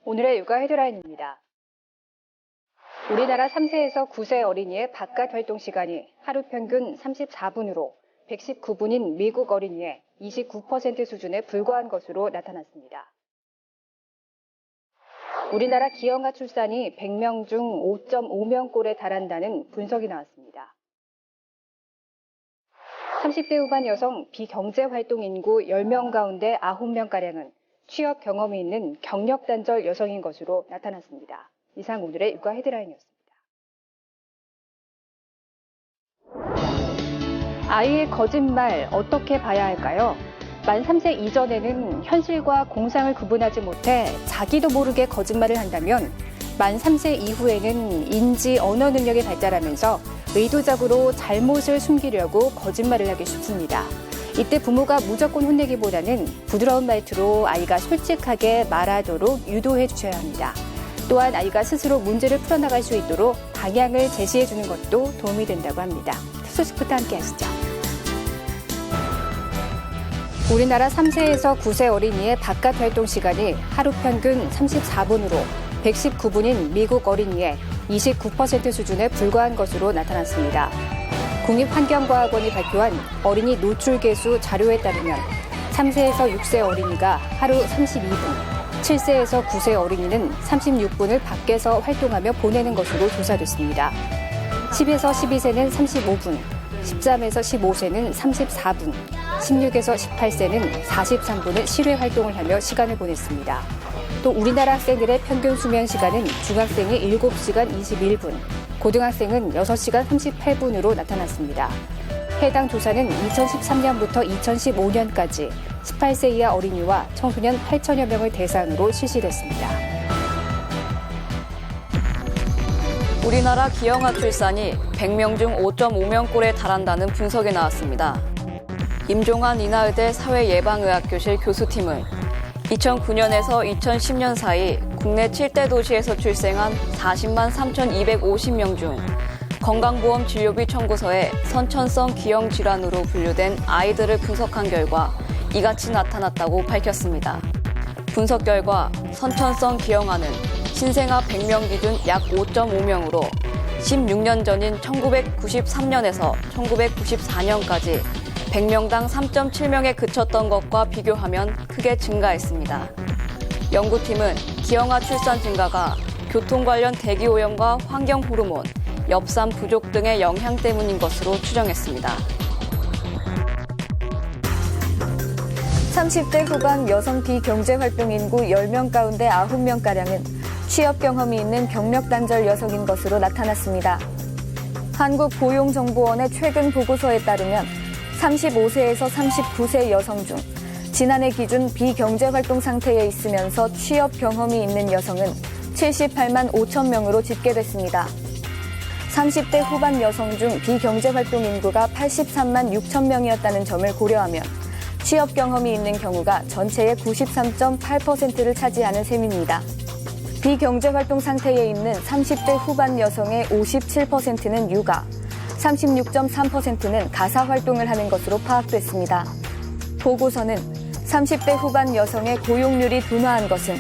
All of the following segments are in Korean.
오늘의 육아 헤드라인입니다. 우리나라 3세에서 9세 어린이의 바깥 활동 시간이 하루 평균 34분으로 119분인 미국 어린이의 29% 수준에 불과한 것으로 나타났습니다. 우리나라 기형아 출산이 100명 중 5.5명꼴에 달한다는 분석이 나왔습니다. 30대 후반 여성 비경제 활동 인구 10명 가운데 9명가량은 취업 경험이 있는 경력 단절 여성인 것으로 나타났습니다. 이상 오늘의 육아 헤드라인이었습니다. 아이의 거짓말 어떻게 봐야 할까요? 만 3세 이전에는 현실과 공상을 구분하지 못해 자기도 모르게 거짓말을 한다면 만 3세 이후에는 인지 언어 능력이 발달하면서 의도적으로 잘못을 숨기려고 거짓말을 하기 쉽습니다. 이때 부모가 무조건 혼내기보다는 부드러운 말투로 아이가 솔직하게 말하도록 유도해 주셔야 합니다. 또한 아이가 스스로 문제를 풀어나갈 수 있도록 방향을 제시해 주는 것도 도움이 된다고 합니다. 소식부터 함께 하시죠. 우리나라 3세에서 9세 어린이의 바깥 활동 시간이 하루 평균 34분으로 119분인 미국 어린이의 29% 수준에 불과한 것으로 나타났습니다. 국립환경과학원이 발표한 어린이 노출 개수 자료에 따르면 3세에서 6세 어린이가 하루 32분, 7세에서 9세 어린이는 36분을 밖에서 활동하며 보내는 것으로 조사됐습니다. 10에서 12세는 35분, 13에서 15세는 34분, 16에서 18세는 43분을 실외 활동을 하며 시간을 보냈습니다. 또 우리나라 학생들의 평균 수면 시간은 중학생이 7시간 21분, 고등학생은 6시간 38분으로 나타났습니다. 해당 조사는 2013년부터 2015년까지 18세 이하 어린이와 청소년 8천여 명을 대상으로 실시됐습니다. 우리나라 기형아 출산이 100명 중 5.5명꼴에 달한다는 분석이 나왔습니다. 임종환 인하의대 사회예방의학교실 교수팀은 2009년에서 2010년 사이 국내 7대 도시에서 출생한 40만 3,250명 중 건강보험 진료비 청구서에 선천성 기형 질환으로 분류된 아이들을 분석한 결과 이같이 나타났다고 밝혔습니다. 분석 결과 선천성 기형아는 신생아 100명 기준 약 5.5명으로 16년 전인 1993년에서 1994년까지 100명당 3.7명에 그쳤던 것과 비교하면 크게 증가했습니다. 연구팀은 기형아 출산 증가가 교통 관련 대기 오염과 환경 호르몬, 엽산 부족 등의 영향 때문인 것으로 추정했습니다. 30대 후반 여성 비경제활동 인구 10명 가운데 9명가량은 취업 경험이 있는 경력 단절 여성인 것으로 나타났습니다. 한국고용정보원의 최근 보고서에 따르면 35세에서 39세 여성 중 지난해 기준 비경제활동 상태에 있으면서 취업 경험이 있는 여성은 78만 5천 명으로 집계됐습니다. 30대 후반 여성 중 비경제활동 인구가 83만 6천 명이었다는 점을 고려하면 취업 경험이 있는 경우가 전체의 93.8%를 차지하는 셈입니다. 비경제활동 상태에 있는 30대 후반 여성의 57%는 육아, 36.3%는 가사활동을 하는 것으로 파악됐습니다. 보고서는 30대 후반 여성의 고용률이 둔화한 것은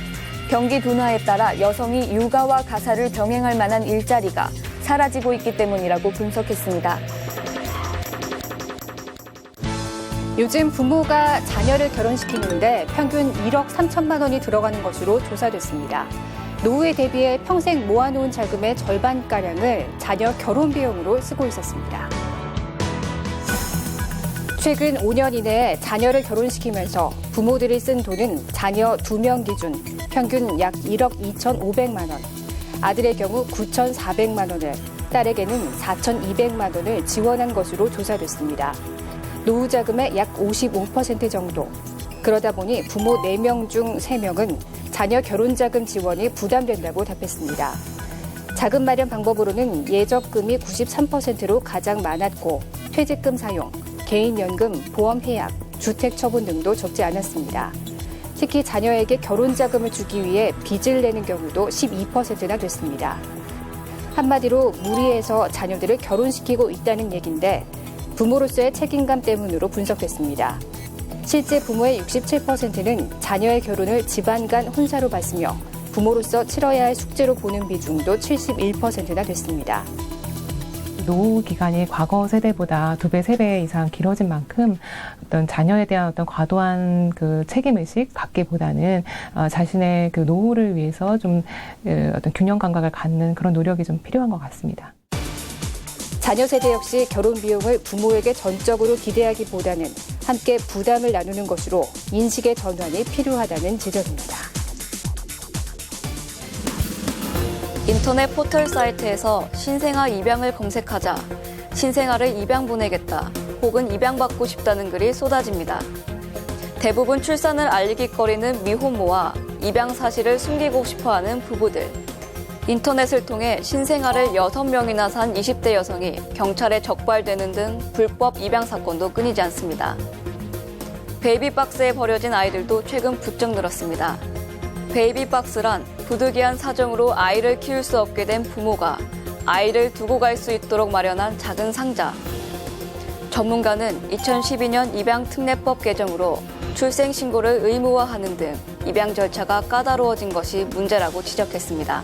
경기 둔화에 따라 여성이 육아와 가사를 병행할 만한 일자리가 사라지고 있기 때문이라고 분석했습니다. 요즘 부모가 자녀를 결혼시키는데 평균 1억 3천만 원이 들어가는 것으로 조사됐습니다. 노후에 대비해 평생 모아놓은 자금의 절반가량을 자녀 결혼 비용으로 쓰고 있었습니다. 최근 5년 이내에 자녀를 결혼시키면서 부모들이 쓴 돈은 자녀 2명 기준 평균 약 1억 2,500만 원, 아들의 경우 9,400만 원을, 딸에게는 4,200만 원을 지원한 것으로 조사됐습니다. 노후 자금의 약 55% 정도. 그러다 보니 부모 4명 중 3명은 자녀 결혼자금 지원이 부담된다고 답했습니다. 자금 마련 방법으로는 예적금이 93%로 가장 많았고 퇴직금 사용, 개인연금, 보험해약, 주택 처분 등도 적지 않았습니다. 특히 자녀에게 결혼자금을 주기 위해 빚을 내는 경우도 12%나 됐습니다. 한마디로 무리해서 자녀들을 결혼시키고 있다는 얘기인데 부모로서의 책임감 때문으로 분석됐습니다. 실제 부모의 67%는 자녀의 결혼을 집안 간 혼사로 봤으며 부모로서 치러야 할 숙제로 보는 비중도 71%나 됐습니다. 노후 기간이 과거 세대보다 2배, 3배 이상 길어진 만큼 어떤 자녀에 대한 어떤 과도한 그 책임의식 갖기보다는 자신의 그 노후를 위해서 좀 어떤 균형 감각을 갖는 그런 노력이 좀 필요한 것 같습니다. 자녀 세대 역시 결혼 비용을 부모에게 전적으로 기대하기보다는 함께 부담을 나누는 것으로 인식의 전환이 필요하다는 지적입니다. 인터넷 포털 사이트에서 신생아 입양을 검색하자 신생아를 입양 보내겠다 혹은 입양받고 싶다는 글이 쏟아집니다. 대부분 출산을 알리깃거리는 미혼모와 입양 사실을 숨기고 싶어하는 부부들. 인터넷을 통해 신생아를 6명이나 산 20대 여성이 경찰에 적발되는 등 불법 입양 사건도 끊이지 않습니다. 베이비박스에 버려진 아이들도 최근 부쩍 늘었습니다. 베이비박스란 부득이한 사정으로 아이를 키울 수 없게 된 부모가 아이를 두고 갈 수 있도록 마련한 작은 상자. 전문가는 2012년 입양특례법 개정으로 출생신고를 의무화하는 등 입양 절차가 까다로워진 것이 문제라고 지적했습니다.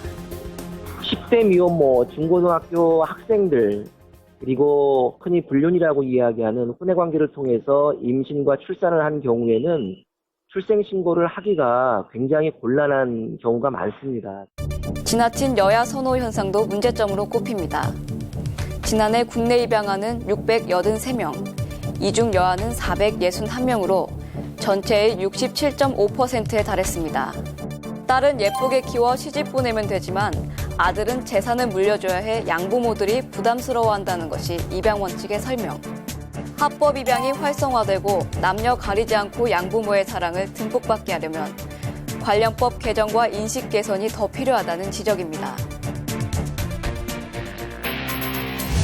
10대 미혼모, 중고등학교 학생들, 그리고 흔히 불륜이라고 이야기하는 혼외 관계를 통해서 임신과 출산을 한 경우에는 출생신고를 하기가 굉장히 곤란한 경우가 많습니다. 지나친 여야 선호 현상도 문제점으로 꼽힙니다. 지난해 국내 입양아는 683명, 이 중 여아는 461명으로 전체의 67.5%에 달했습니다. 딸은 예쁘게 키워 시집 보내면 되지만 아들은 재산을 물려줘야 해 양부모들이 부담스러워한다는 것이 입양 원칙의 설명. 합법 입양이 활성화되고 남녀 가리지 않고 양부모의 사랑을 듬뿍 받게 하려면 관련법 개정과 인식 개선이 더 필요하다는 지적입니다.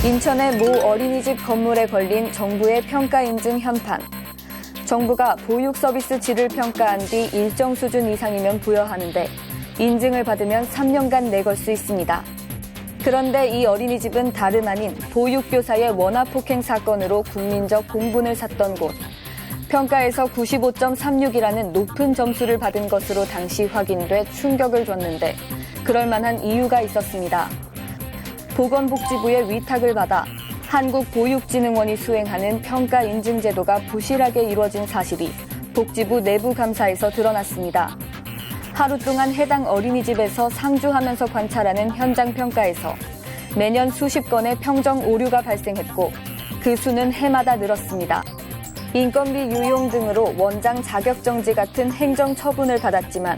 인천의 모 어린이집 건물에 걸린 정부의 평가 인증 현판. 정부가 보육 서비스 질을 평가한 뒤 일정 수준 이상이면 부여하는데 인증을 받으면 3년간 내걸 수 있습니다. 그런데 이 어린이집은 다름 아닌 보육교사의 원아폭행 사건으로 국민적 공분을 샀던 곳. 평가에서 95.36이라는 높은 점수를 받은 것으로 당시 확인돼 충격을 줬는데 그럴 만한 이유가 있었습니다. 보건복지부의 위탁을 받아 한국보육진흥원이 수행하는 평가 인증 제도가 부실하게 이루어진 사실이 복지부 내부 감사에서 드러났습니다. 하루 동안 해당 어린이집에서 상주하면서 관찰하는 현장 평가에서 매년 수십 건의 평정 오류가 발생했고 그 수는 해마다 늘었습니다. 인건비 유용 등으로 원장 자격정지 같은 행정 처분을 받았지만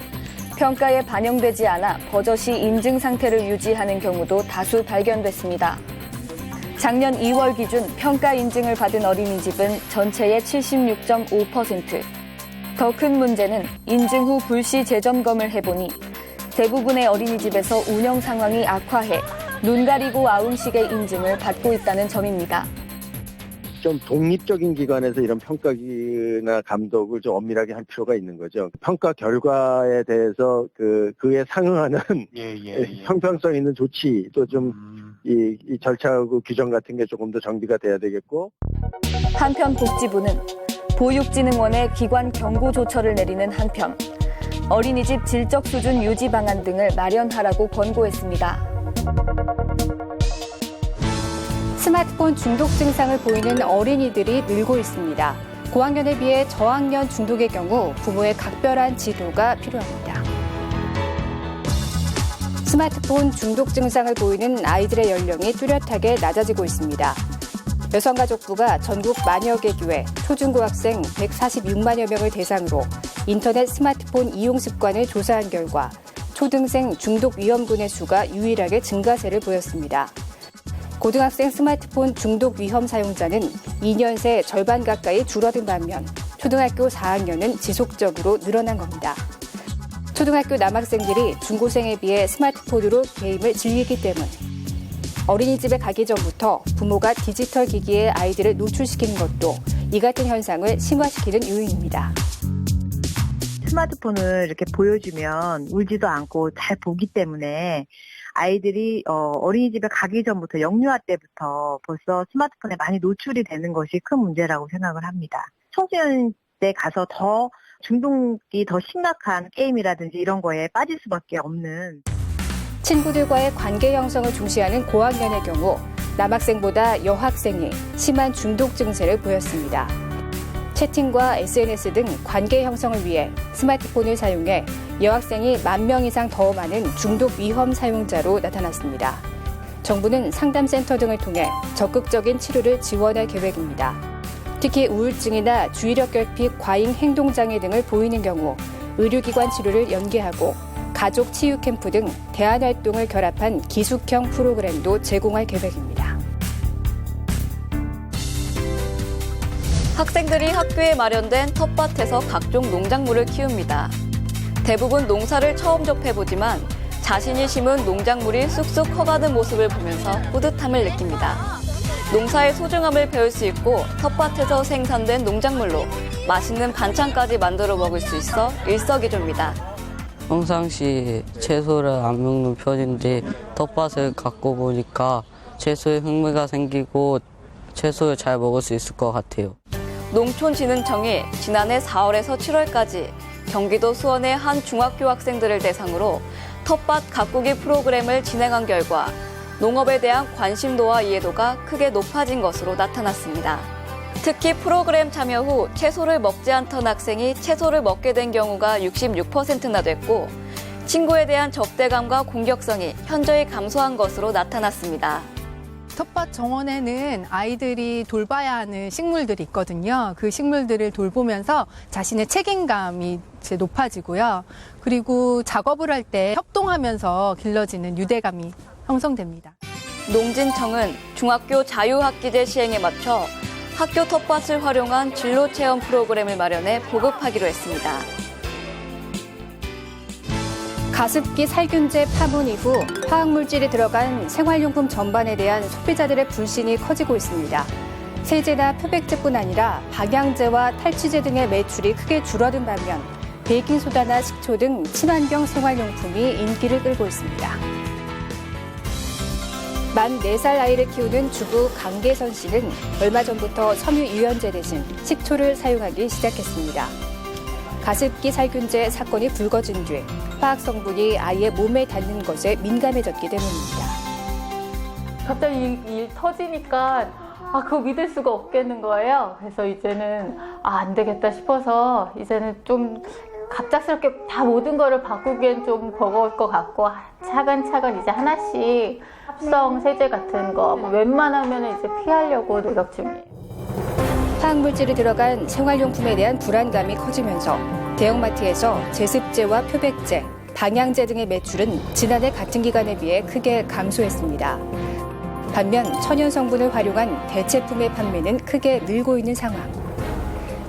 평가에 반영되지 않아 버젓이 인증 상태를 유지하는 경우도 다수 발견됐습니다. 작년 2월 기준 평가 인증을 받은 어린이집은 전체의 76.5%. 더 큰 문제는 인증 후 불시 재점검을 해보니 대부분의 어린이집에서 운영 상황이 악화해 눈 가리고 아웅식의 인증을 받고 있다는 점입니다. 좀 독립적인 기관에서 이런 평가나 감독을 좀 엄밀하게 할 필요가 있는 거죠. 평가 결과에 대해서 그에 상응하는 형평성 있는 조치 또 좀 이 절차하고 규정 같은 게 조금 더 정비가 돼야 되겠고. 한편 복지부는 보육진흥원에 기관 경고 조처를 내리는 한편 어린이집 질적 수준 유지 방안 등을 마련하라고 권고했습니다. 스마트폰 중독 증상을 보이는 어린이들이 늘고 있습니다. 고학년에 비해 저학년 중독의 경우 부모의 각별한 지도가 필요합니다. 스마트폰 중독 증상을 보이는 아이들의 연령이 뚜렷하게 낮아지고 있습니다. 여성가족부가 전국 만여 개 교회 초중고학생 146만여 명을 대상으로 인터넷 스마트폰 이용 습관을 조사한 결과 초등생 중독 위험군의 수가 유일하게 증가세를 보였습니다. 고등학생 스마트폰 중독 위험 사용자는 2년 새 절반 가까이 줄어든 반면 초등학교 4학년은 지속적으로 늘어난 겁니다. 초등학교 남학생들이 중고생에 비해 스마트폰으로 게임을 즐기기 때문 어린이집에 가기 전부터 부모가 디지털 기기에 아이들을 노출시키는 것도 이 같은 현상을 심화시키는 요인입니다. 스마트폰을 이렇게 보여주면 울지도 않고 잘 보기 때문에 아이들이 어린이집에 가기 전부터 영유아 때부터 벌써 스마트폰에 많이 노출이 되는 것이 큰 문제라고 생각을 합니다. 청소년 때 가서 더 중독이 더 심각한 게임이라든지 이런 거에 빠질 수밖에 없는. 친구들과의 관계 형성을 중시하는 고학년의 경우 남학생보다 여학생이 심한 중독 증세를 보였습니다. 채팅과 SNS 등 관계 형성을 위해 스마트폰을 사용해 여학생이 10,000명 이상 더 많은 중독 위험 사용자로 나타났습니다. 정부는 상담센터 등을 통해 적극적인 치료를 지원할 계획입니다. 특히 우울증이나 주의력 결핍, 과잉 행동장애 등을 보이는 경우 의료기관 치료를 연계하고 가족 치유 캠프 등 대안 활동을 결합한 기숙형 프로그램도 제공할 계획입니다. 학생들이 학교에 마련된 텃밭에서 각종 농작물을 키웁니다. 대부분 농사를 처음 접해보지만 자신이 심은 농작물이 쑥쑥 커가는 모습을 보면서 뿌듯함을 느낍니다. 농사의 소중함을 배울 수 있고 텃밭에서 생산된 농작물로 맛있는 반찬까지 만들어 먹을 수 있어 일석이조입니다. 평상시 채소를 안 먹는 편인데 텃밭을 갖고 보니까 채소에 흥미가 생기고 채소를 잘 먹을 수 있을 것 같아요. 농촌진흥청이 지난해 4월에서 7월까지 경기도 수원의 한 중학교 학생들을 대상으로 텃밭 가꾸기 프로그램을 진행한 결과 농업에 대한 관심도와 이해도가 크게 높아진 것으로 나타났습니다. 특히 프로그램 참여 후 채소를 먹지 않던 학생이 채소를 먹게 된 경우가 66%나 됐고 친구에 대한 적대감과 공격성이 현저히 감소한 것으로 나타났습니다. 텃밭 정원에는 아이들이 돌봐야 하는 식물들이 있거든요. 그 식물들을 돌보면서 자신의 책임감이 높아지고요. 그리고 작업을 할 때 협동하면서 길러지는 유대감이 형성됩니다. 농진청은 중학교 자유학기제 시행에 맞춰 학교 텃밭을 활용한 진로체험 프로그램을 마련해 보급하기로 했습니다. 가습기 살균제 파문 이후 화학물질이 들어간 생활용품 전반에 대한 소비자들의 불신이 커지고 있습니다. 세제나 표백제뿐 아니라 방향제와 탈취제 등의 매출이 크게 줄어든 반면 베이킹소다나 식초 등 친환경 생활용품이 인기를 끌고 있습니다. 만 4살 아이를 키우는 주부 강계선 씨는 얼마 전부터 섬유유연제 대신 식초를 사용하기 시작했습니다. 가습기 살균제 사건이 불거진 뒤 화학 성분이 아이의 몸에 닿는 것에 민감해졌기 때문입니다. 갑자기 일 터지니까 그거 믿을 수가 없겠는 거예요. 그래서 이제는 안 되겠다 싶어서 이제는 좀 갑작스럽게 다 모든 거를 바꾸기엔 좀 버거울 것 같고 차근차근 이제 하나씩 합성 세제 같은 거 웬만하면 이제 피하려고 노력 중이에요. 화학물질이 들어간 생활용품에 대한 불안감이 커지면서 대형마트에서 제습제와 표백제, 방향제 등의 매출은 지난해 같은 기간에 비해 크게 감소했습니다. 반면 천연 성분을 활용한 대체품의 판매는 크게 늘고 있는 상황.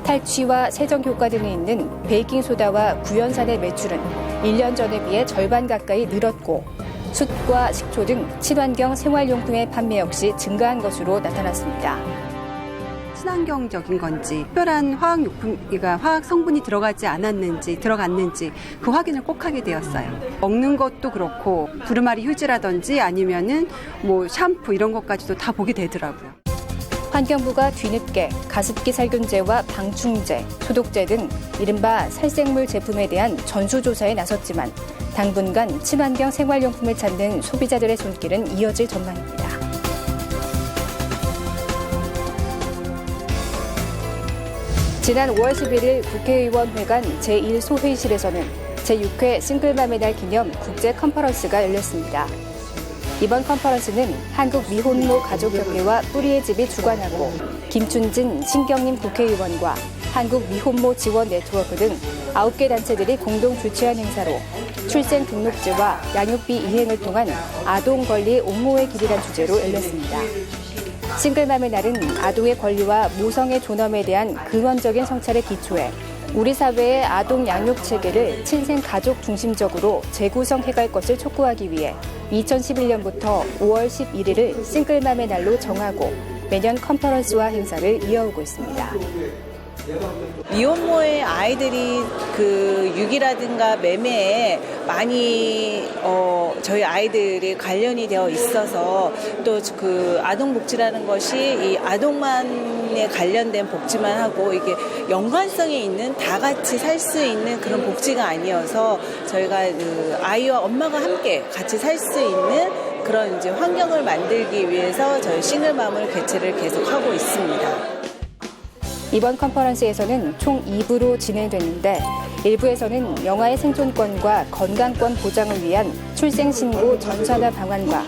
탈취와 세정 효과 등이 있는 베이킹소다와 구연산의 매출은 1년 전에 비해 절반 가까이 늘었고 숯과 식초 등 친환경 생활용품의 판매 역시 증가한 것으로 나타났습니다. 친환경적인 건지 특별한 화학 성분이 들어가지 않았는지 들어갔는지 그 확인을 꼭 하게 되었어요. 먹는 것도 그렇고 두루마리 휴지라든지 아니면은 샴푸 이런 것까지도 다 보게 되더라고요. 환경부가 뒤늦게 가습기 살균제와 방충제, 소독제 등 이른바 살생물 제품에 대한 전수조사에 나섰지만 당분간 친환경 생활용품을 찾는 소비자들의 손길은 이어질 전망입니다. 지난 5월 11일 국회의원회관 제1소회의실에서는 제6회 싱글맘의 날 기념 국제 컨퍼런스가 열렸습니다. 이번 컨퍼런스는 한국미혼모 가족협회와 뿌리의 집이 주관하고 김춘진, 신경림 국회의원과 한국미혼모 지원 네트워크 등 9개 단체들이 공동 주최한 행사로 출생 등록제와 양육비 이행을 통한 아동 권리 옹호의 길이란 주제로 열렸습니다. 싱글맘의 날은 아동의 권리와 모성의 존엄에 대한 근원적인 성찰에 기초해 우리 사회의 아동 양육 체계를 친생 가족 중심적으로 재구성해갈 것을 촉구하기 위해 2011년부터 5월 11일을 싱글맘의 날로 정하고 매년 컨퍼런스와 행사를 이어오고 있습니다. 미혼모의 아이들이 그 유기라든가 매매에 많이 저희 아이들이 관련이 되어 있어서 또 그 아동복지라는 것이 이 아동만에 관련된 복지만 하고 이게 연관성이 있는 다 같이 살 수 있는 그런 복지가 아니어서 저희가 그 아이와 엄마가 함께 같이 살 수 있는 그런 이제 환경을 만들기 위해서 저희 싱글맘을 개최를 계속하고 있습니다. 이번 컨퍼런스에서는 총 2부로 진행됐는데 1부에서는 영아의 생존권과 건강권 보장을 위한 출생신고 전산화 방안과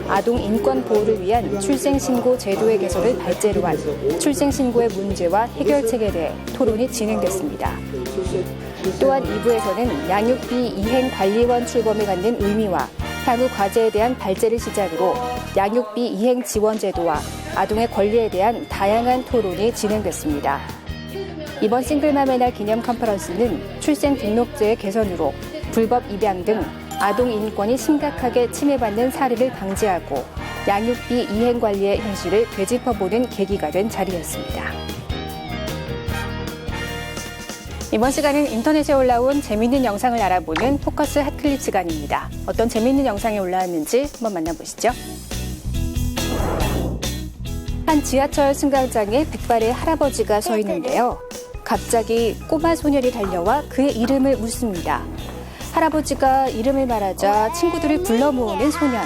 아동 인권 보호를 위한 출생신고 제도의 개선을 발제로 한 출생신고의 문제와 해결책에 대해 토론이 진행됐습니다. 또한 2부에서는 양육비 이행관리원 출범을 갖는 의미와 향후 과제에 대한 발제를 시작으로 양육비 이행 지원 제도와 아동의 권리에 대한 다양한 토론이 진행됐습니다. 이번 싱글맘의 날 기념 컨퍼런스는 출생 등록제의 개선으로 불법 입양 등 아동 인권이 심각하게 침해받는 사례를 방지하고 양육비 이행 관리의 현실을 되짚어보는 계기가 된 자리였습니다. 이번 시간은 인터넷에 올라온 재미있는 영상을 알아보는 포커스 핫클립 시간입니다. 어떤 재미있는 영상이 올라왔는지 한번 만나보시죠. 한 지하철 승강장에 백발의 할아버지가 서 있는데요. 갑자기 꼬마 소년이 달려와 그의 이름을 묻습니다. 할아버지가 이름을 말하자 친구들을 불러 모으는 소년.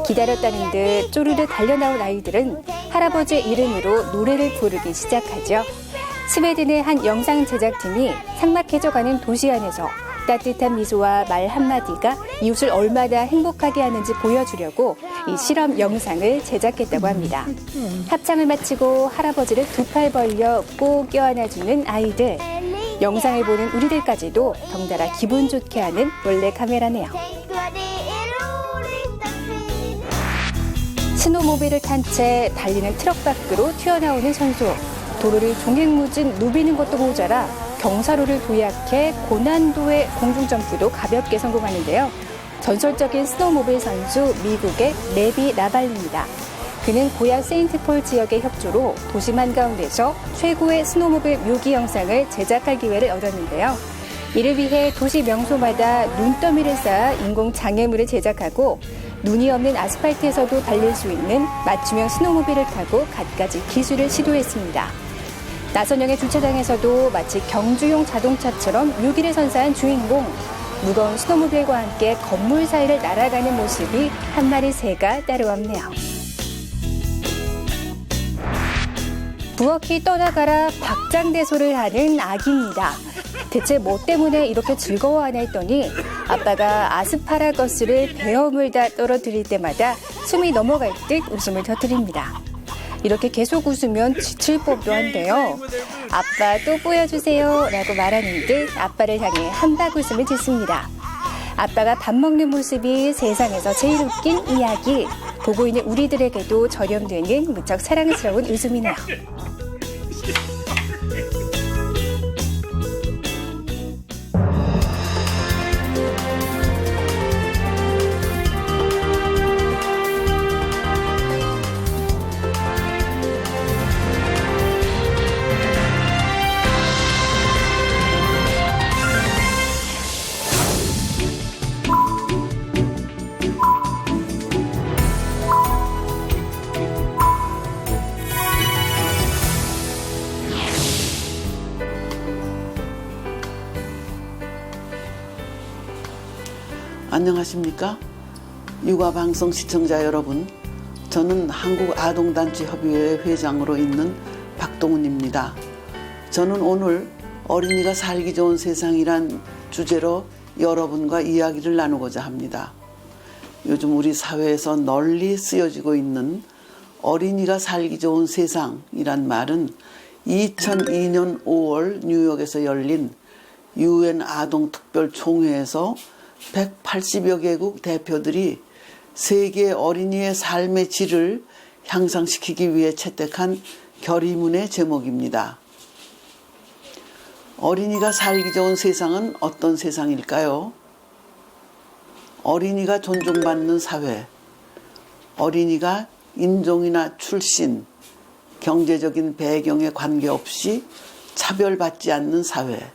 기다렸다는 듯 쪼르르 달려나온 아이들은 할아버지의 이름으로 노래를 부르기 시작하죠. 스웨덴의 한 영상 제작팀이 삭막해져가는 도시 안에서 따뜻한 미소와 말 한마디가 이웃을 얼마나 행복하게 하는지 보여주려고 이 실험 영상을 제작했다고 합니다. 합창을 마치고 할아버지를 두 팔 벌려 꼭 껴안아주는 아이들. 영상을 보는 우리들까지도 덩달아 기분 좋게 하는 몰래 카메라네요. 스노모빌을 탄 채 달리는 트럭 밖으로 튀어나오는 선수. 도로를 종횡무진 누비는 것도 모자라 경사로를 도약해 고난도의 공중점프도 가볍게 성공하는데요. 전설적인 스노모빌 선수 미국의 레비 라발리입니다. 그는 고향 세인트폴 지역의 협조로 도심 한가운데서 최고의 스노모빌 묘기 영상을 제작할 기회를 얻었는데요. 이를 위해 도시 명소마다 눈더미를 쌓아 인공 장애물을 제작하고 눈이 없는 아스팔트에서도 달릴 수 있는 맞춤형 스노모빌을 타고 갖가지 기술을 시도했습니다. 나선영의 주차장에서도 마치 경주용 자동차처럼 묘기를 선사한 주인공. 무거운 스노모빌과 함께 건물 사이를 날아가는 모습이 한 마리 새가 따로없네요. 부엌이 떠나가라 박장대소를 하는 아기입니다. 대체 뭐 때문에 이렇게 즐거워하나 했더니 아빠가 아스파라거스를 베어 물다 떨어뜨릴 때마다 숨이 넘어갈 듯 웃음을 터뜨립니다. 이렇게 계속 웃으면 지칠 법도 한데요. 아빠 또 보여주세요 라고 말하는 듯 아빠를 향해 한박 웃음을 짓습니다. 아빠가 밥 먹는 모습이 세상에서 제일 웃긴 이야기. 보고 있는 우리들에게도 절연되는 무척 사랑스러운 웃음이네요. 안녕하십니까? 육아방송 시청자 여러분, 저는 한국아동단체협의회 회장으로 있는 박동훈입니다. 저는 오늘 어린이가 살기 좋은 세상이란 주제로 여러분과 이야기를 나누고자 합니다. 요즘 우리 사회에서 널리 쓰여지고 있는 어린이가 살기 좋은 세상이란 말은 2002년 5월 뉴욕에서 열린 UN 아동특별총회에서 180여 개국 대표들이 세계 어린이의 삶의 질을 향상시키기 위해 채택한 결의문의 제목입니다. 어린이가 살기 좋은 세상은 어떤 세상일까요? 어린이가 존중받는 사회, 어린이가 인종이나 출신, 경제적인 배경에 관계없이 차별받지 않는 사회,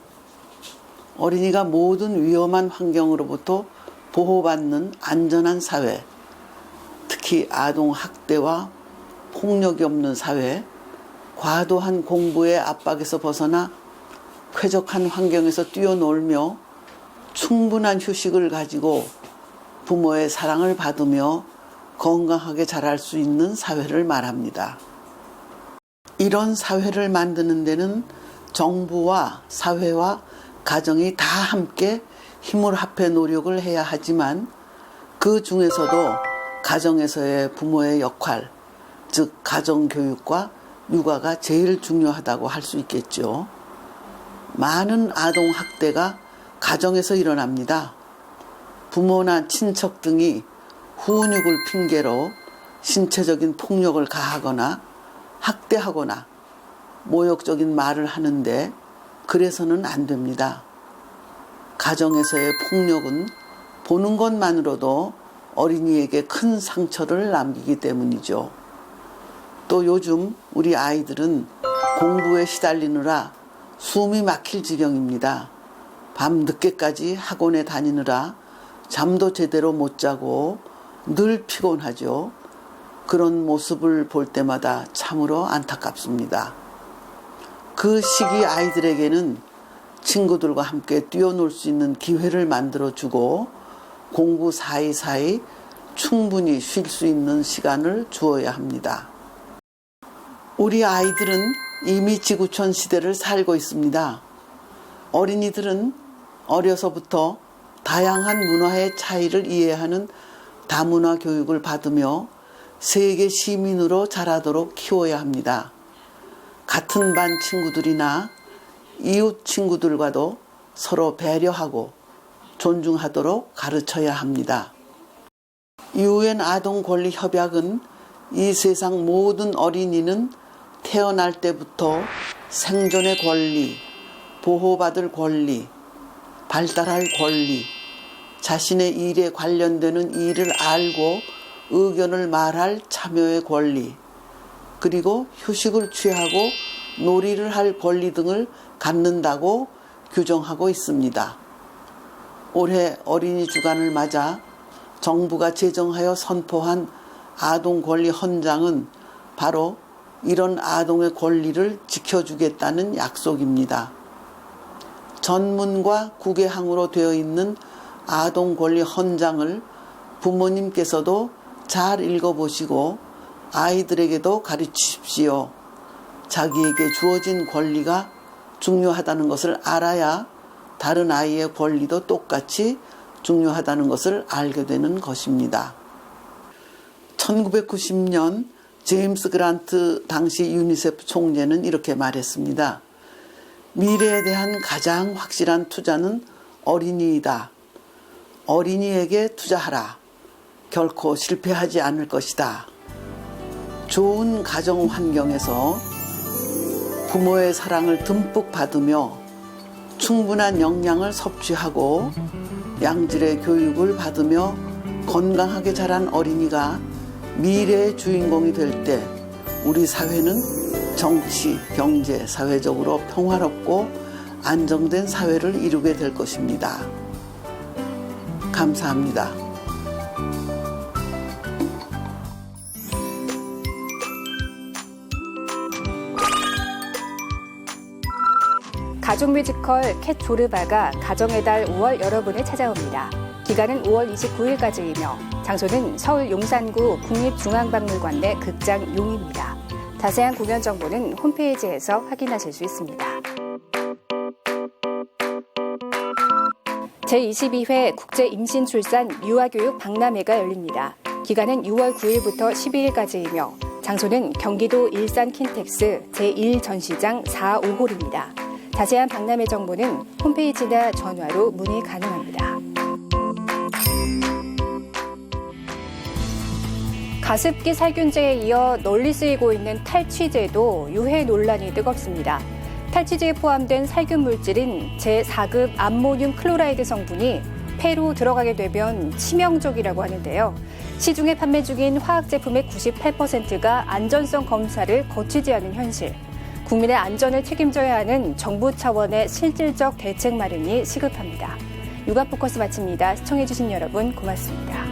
어린이가 모든 위험한 환경으로부터 보호받는 안전한 사회, 특히 아동 학대와 폭력이 없는 사회, 과도한 공부의 압박에서 벗어나 쾌적한 환경에서 뛰어놀며 충분한 휴식을 가지고 부모의 사랑을 받으며 건강하게 자랄 수 있는 사회를 말합니다. 이런 사회를 만드는 데는 정부와 사회와 가정이 다 함께 힘을 합해 노력을 해야 하지만 그 중에서도 가정에서의 부모의 역할, 즉 가정교육과 육아가 제일 중요하다고 할 수 있겠죠. 많은 아동 학대가 가정에서 일어납니다. 부모나 친척 등이 훈육을 핑계로 신체적인 폭력을 가하거나 학대하거나 모욕적인 말을 하는데 그래서는 안 됩니다. 가정에서의 폭력은 보는 것만으로도 어린이에게 큰 상처를 남기기 때문이죠. 또 요즘 우리 아이들은 공부에 시달리느라 숨이 막힐 지경입니다. 밤 늦게까지 학원에 다니느라 잠도 제대로 못 자고 늘 피곤하죠. 그런 모습을 볼 때마다 참으로 안타깝습니다. 그 시기 아이들에게는 친구들과 함께 뛰어놀 수 있는 기회를 만들어주고 공부 사이사이 충분히 쉴 수 있는 시간을 주어야 합니다. 우리 아이들은 이미 지구촌 시대를 살고 있습니다. 어린이들은 어려서부터 다양한 문화의 차이를 이해하는 다문화 교육을 받으며 세계 시민으로 자라도록 키워야 합니다. 같은 반 친구들이나 이웃 친구들과도 서로 배려하고 존중하도록 가르쳐야 합니다. UN 아동 권리 협약은 이 세상 모든 어린이는 태어날 때부터 생존의 권리, 보호받을 권리, 발달할 권리, 자신의 일에 관련되는 일을 알고 의견을 말할 참여의 권리, 그리고 휴식을 취하고 놀이를 할 권리 등을 갖는다고 규정하고 있습니다. 올해 어린이 주간을 맞아 정부가 제정하여 선포한 아동 권리 헌장은 바로 이런 아동의 권리를 지켜주겠다는 약속입니다. 전문과 국외항으로 되어 있는 아동 권리 헌장을 부모님께서도 잘 읽어보시고 아이들에게도 가르치십시오. 자기에게 주어진 권리가 중요하다는 것을 알아야 다른 아이의 권리도 똑같이 중요하다는 것을 알게 되는 것입니다. 1990년 제임스 그란트 당시 유니세프 총재는 이렇게 말했습니다. 미래에 대한 가장 확실한 투자는 어린이이다. 어린이에게 투자하라. 결코 실패하지 않을 것이다. 좋은 가정 환경에서 부모의 사랑을 듬뿍 받으며 충분한 영양을 섭취하고 양질의 교육을 받으며 건강하게 자란 어린이가 미래의 주인공이 될 때 우리 사회는 정치, 경제, 사회적으로 평화롭고 안정된 사회를 이루게 될 것입니다. 감사합니다. 가족 뮤지컬 캣 조르바가 가정의 달 5월 여러분을 찾아옵니다. 기간은 5월 29일까지이며 장소는 서울 용산구 국립중앙박물관 내 극장 용입니다. 자세한 공연 정보는 홈페이지에서 확인하실 수 있습니다. 제22회 국제임신출산 유아교육 박람회가 열립니다. 기간은 6월 9일부터 12일까지이며 장소는 경기도 일산 킨텍스 제1전시장 4-5홀입니다. 자세한 박람회 정보는 홈페이지나 전화로 문의 가능합니다. 가습기 살균제에 이어 널리 쓰이고 있는 탈취제도 유해 논란이 뜨겁습니다. 탈취제에 포함된 살균 물질인 제4급 암모늄 클로라이드 성분이 폐로 들어가게 되면 치명적이라고 하는데요. 시중에 판매 중인 화학 제품의 98%가 안전성 검사를 거치지 않은 현실. 국민의 안전을 책임져야 하는 정부 차원의 실질적 대책 마련이 시급합니다. 육아 포커스 마칩니다. 시청해주신 여러분 고맙습니다.